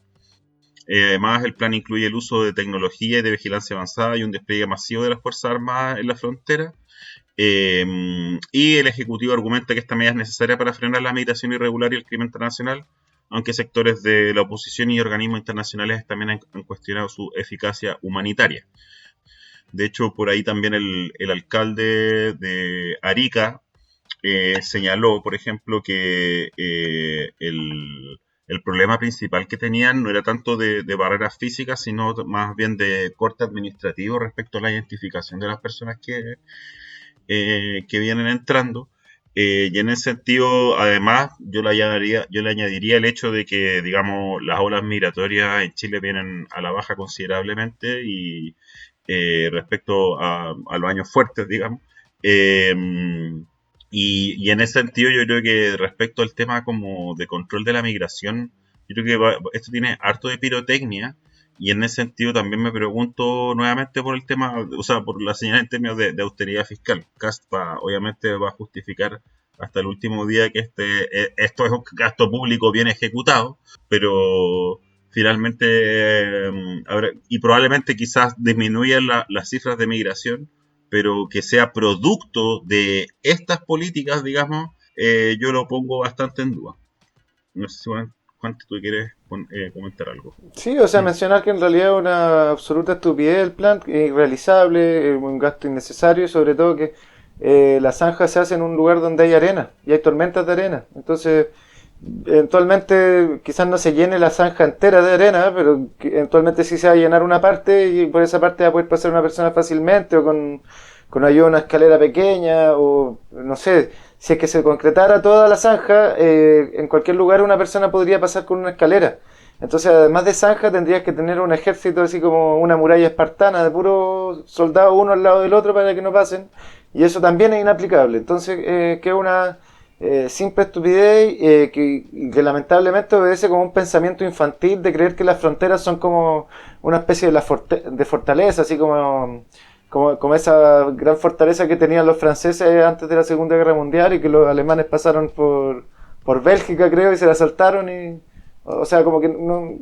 Además, el plan incluye el uso de tecnología y de vigilancia avanzada y un despliegue masivo de las Fuerzas Armadas en la frontera. Y el Ejecutivo argumenta que esta medida es necesaria para frenar la migración irregular y el crimen internacional, aunque sectores de la oposición y organismos internacionales también han cuestionado su eficacia humanitaria. De hecho, por ahí también el alcalde de Arica señaló, por ejemplo, que el problema principal que tenían no era tanto de barreras físicas, sino más bien de corte administrativo respecto a la identificación de las personas que vienen entrando. Y en ese sentido, además, yo le añadiría el hecho de que, digamos, las olas migratorias en Chile vienen a la baja considerablemente y respecto a los años fuertes, digamos. Eh, y en ese sentido, yo creo que respecto al tema como de control de la migración, yo creo que esto tiene harto de pirotecnia. Y en ese sentido también me pregunto nuevamente por el tema, o sea, por la señal en términos de austeridad fiscal. Kast obviamente va a justificar hasta el último día que esto es un gasto público bien ejecutado, pero finalmente, y probablemente quizás disminuyan las cifras de migración, pero que sea producto de estas políticas, digamos, yo lo pongo bastante en duda. No sé si Juan, tú quieres comentar algo. Sí, o sea, mencionar que en realidad es una absoluta estupidez el plan, es irrealizable, es un gasto innecesario y sobre todo que la zanja se hace en un lugar donde hay arena y hay tormentas de arena. Entonces, eventualmente quizás no se llene la zanja entera de arena, pero eventualmente sí se va a llenar una parte y por esa parte va a poder pasar una persona fácilmente o con ayuda de una escalera pequeña o no sé, si es que se concretara toda la zanja, en cualquier lugar una persona podría pasar con una escalera. Entonces, además de zanja, tendrías que tener un ejército así como una muralla espartana de puros soldados uno al lado del otro para que no pasen. Y eso también es inaplicable. Entonces, que es una simple estupidez que lamentablemente obedece como un pensamiento infantil de creer que las fronteras son como una especie de fortaleza, así como esa gran fortaleza que tenían los franceses antes de la Segunda Guerra Mundial y que los alemanes pasaron por Bélgica, creo, y se la saltaron. O sea, como que no,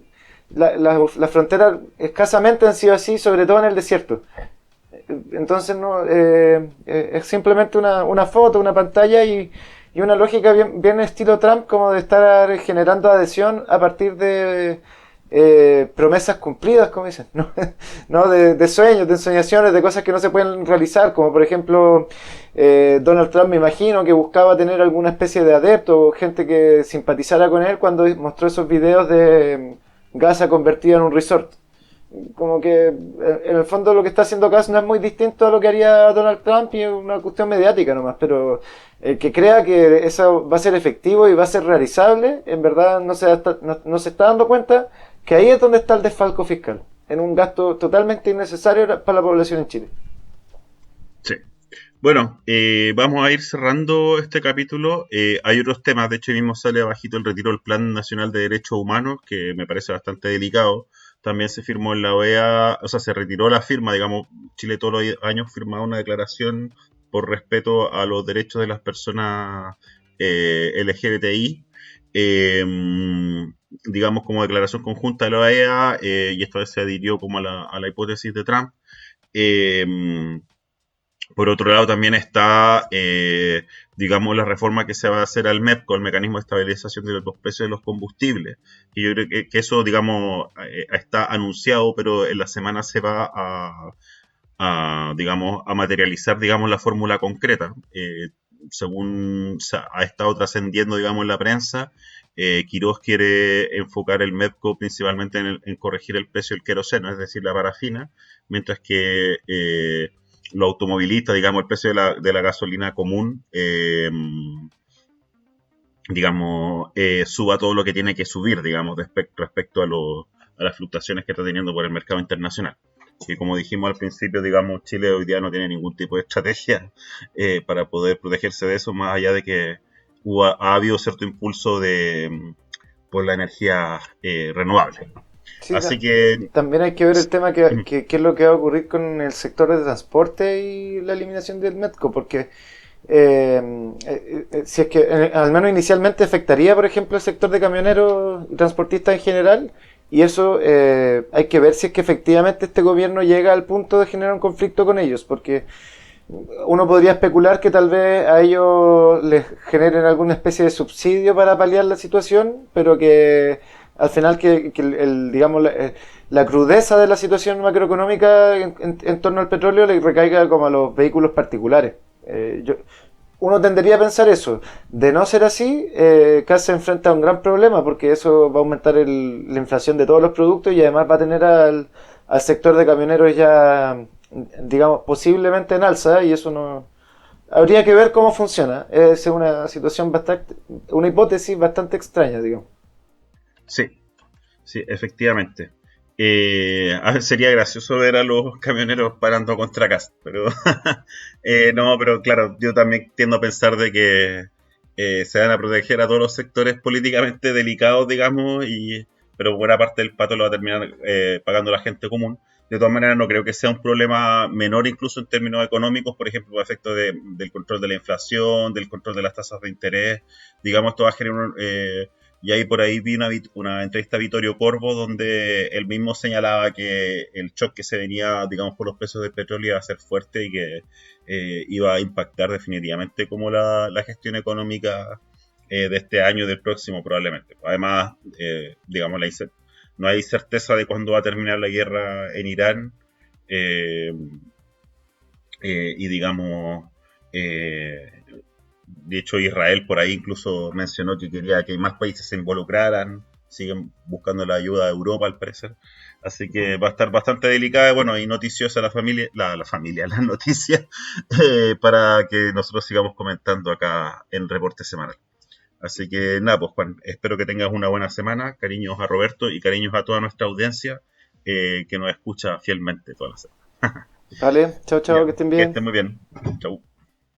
las fronteras escasamente han sido así, sobre todo en el desierto. Entonces no es simplemente una foto, una pantalla y una lógica bien estilo Trump, como de estar generando adhesión a partir de promesas cumplidas, como dicen, ¿no? ¿No? De sueños, de ensoñaciones, de cosas que no se pueden realizar, como por ejemplo Donald Trump, me imagino que buscaba tener alguna especie de adepto, gente que simpatizara con él cuando mostró esos videos de Gaza convertida en un resort. Como que en el fondo lo que está haciendo Kass no es muy distinto a lo que haría Donald Trump y es una cuestión mediática nomás, pero el que crea que eso va a ser efectivo y va a ser realizable, en verdad no se está dando cuenta que ahí es donde está el desfalco fiscal, en un gasto totalmente innecesario para la población en Chile. Sí. Bueno, vamos a ir cerrando este capítulo. Hay otros temas, de hecho, ahí mismo sale abajito el retiro del Plan Nacional de Derechos Humanos, que me parece bastante delicado. También se firmó en la OEA, o sea, se retiró la firma, digamos, Chile todos los años firmaba una declaración por respeto a los derechos de las personas LGBTI, eh, digamos, como declaración conjunta de la OEA, y esta vez se adhirió como a la hipótesis de Trump. Eh, por otro lado, también está, digamos, la reforma que se va a hacer al MEPCO, el Mecanismo de Estabilización de los Precios de los Combustibles. Y yo creo que eso, digamos, está anunciado, pero en la semana se va digamos, a materializar, digamos, la fórmula concreta. Según ha estado trascendiendo, digamos, en la prensa, Quirós quiere enfocar el MEPCO principalmente en corregir el precio del queroseno, es decir, la parafina, mientras que los automovilistas, digamos, el precio de la gasolina común, digamos, suba todo lo que tiene que subir, digamos, respecto a las fluctuaciones que está teniendo por el mercado internacional. Que como dijimos al principio, digamos, Chile hoy día no tiene ningún tipo de estrategia para poder protegerse de eso, más allá de que ha habido cierto impulso por la energía renovable. Sí, Así que... también hay que ver el tema que es lo que va a ocurrir con el sector de transporte y la eliminación del Metco, porque si es que al menos inicialmente afectaría, por ejemplo, el sector de camioneros y transportistas en general, y eso hay que ver si es que efectivamente este gobierno llega al punto de generar un conflicto con ellos, porque uno podría especular que tal vez a ellos les generen alguna especie de subsidio para paliar la situación, pero que al final que digamos la crudeza de la situación macroeconómica en torno al petróleo le recaiga como a los vehículos particulares. Uno tendería a pensar eso. De no ser así, CAS se enfrenta a un gran problema porque eso va a aumentar la inflación de todos los productos y además va a tener al sector de camioneros ya, digamos, posiblemente en alza y eso no... Habría que ver cómo funciona. Es una situación bastante, una hipótesis bastante extraña, digamos. Sí, sí, efectivamente. A ver, sería gracioso ver a los camioneros parando contra Kast, pero no, pero claro, yo también tiendo a pensar de que se van a proteger a todos los sectores políticamente delicados, digamos, pero buena parte del pato lo va a terminar pagando la gente común. De todas maneras, no creo que sea un problema menor incluso en términos económicos, por ejemplo, a efectos del control de la inflación, del control de las tasas de interés, digamos, esto va a generar y ahí por ahí vi una entrevista a Vittorio Corvo donde él mismo señalaba que el shock que se venía, digamos, por los precios del petróleo iba a ser fuerte y que iba a impactar definitivamente como la gestión económica de este año y del próximo probablemente. Además, digamos, no hay certeza de cuándo va a terminar la guerra en Irán eh, y digamos... de hecho, Israel por ahí incluso mencionó que quería que más países se involucraran. Siguen buscando la ayuda de Europa, al parecer. Así que va a estar bastante delicada, bueno, y noticiosa la familia, las noticias, para que nosotros sigamos comentando acá en Reporte Semanal. Así que nada, pues Juan, espero que tengas una buena semana. Cariños a Roberto y cariños a toda nuestra audiencia que nos escucha fielmente todas las semanas. Vale, chao, chao, Ya, que estén que bien. estén muy bien. Chau.